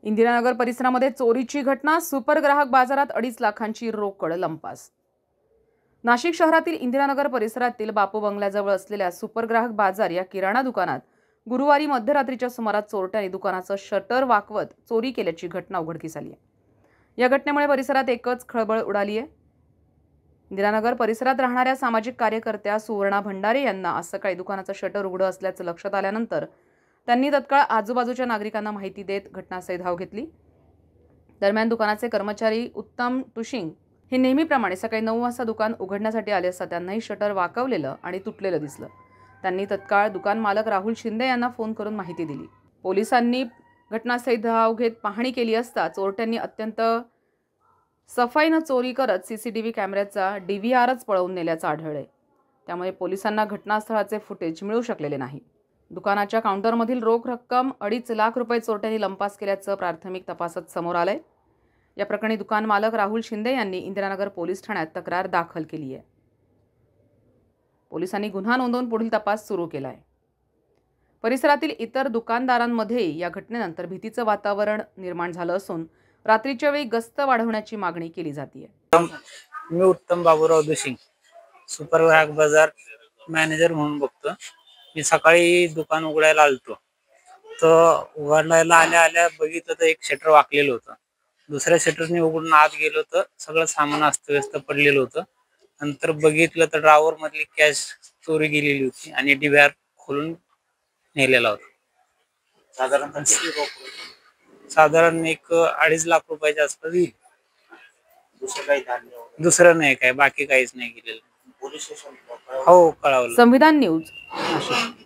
इंदिरानगर परिसरामध्ये चोरीची घटना, सुपर ग्राहक बाजारात 2.5 लाखांची रोकड लंपास। नाशिक शहरातील इंदिरानगर परिसरातील बापू बंगल्याजवळ असलेल्या सुपर ग्राहक बाजार या किराणा दुकानात गुरुवारी मध्यरात्रीच्या सुमारास चोरट्यांनी दुकानाचं शटर वाकवत चोरी केल्याची घटना उघडकीस आली आहे। या घटनेमुळे परिसरात एकच खळबळ उडाली आहे। इंदिरानगर परिसरात राहणाऱ्या सामाजिक कार्यकर्त्या सुवर्णा भंडारे यांना आज सकाळी दुकानाचं शटर उघडं असल्याचं लक्षात आल्यानंतर त्यांनी तत्काळ आजूबाजूच्या नागरिकांना माहिती देत घटनास्थळी धाव घेतली। दरम्यान दुकानाचे कर्मचारी उत्तम तुशिंग हे नेहमीप्रमाणे सकाळी 9 वाजता दुकान उघडण्यासाठी आले असता त्यांनाही शटर वाकवलेलं आणि तुटलेलं दिसलं। त्यांनी तत्काळ दुकान मालक राहुल शिंदे यांना फोन करून माहिती दिली। पोलिसांनी घटनास्थळी धाव घेत पाहणी केली असता चोरट्यांनी अत्यंत सफाईनं चोरी करत सीसीटीव्ही कॅमेऱ्याचा DVRच पळवून नेल्याचं आढळलंय। त्यामुळे पोलिसांना घटनास्थळाचे फुटेज मिळू शकलेले नाही। दुकानाच्या काउंटरमधील रोख रक्कम 2.5 लाख रुपये चोरट्यांनी लंपास केल्याचं प्राथमिक तपासात समोर आलंय। या प्रकरणी दुकान मालक राहुल शिंदे यांनी इंदिरानगर पोलीस ठाण्यात तक्रार दाखल केली आहे। पोलिसांनी गुन्हा नोंदवून पुढील तपास सुरू केला आहे। परिसरातील इतर दुकानदारांमध्ये या घटनेनंतर भीतीचं वातावरण निर्माण झालं असून रात्रीच्या वेळी गस्त वाढवण्याची मागणी केली जाते। मी उत्तम बाबूराव दुशिंग सुपर ग्राहक बाजार मॅनेजर म्हणून बघतो। मी सकाळी दुकान उघडायला आलतो, तर उघडायला आल्या बघितलं तर एक शटर वाकलेलं होतं। दुसऱ्या शटरने उघडून आत गेलो तर सगळं सामान अस्तव्यस्त पडलेलं होतं। नंतर बघितलं तर ड्रॉवर मधली कॅश चोरी गेलेली होती आणि DVR खोलून नेलेला होता। साधारण एक 2.5 लाख रुपयाच्या आसपास येईल। दुसरं नाही काय, बाकी काहीच नाही गेलेलं। हो, कळवलं। संविधान न्यूज नाशिक।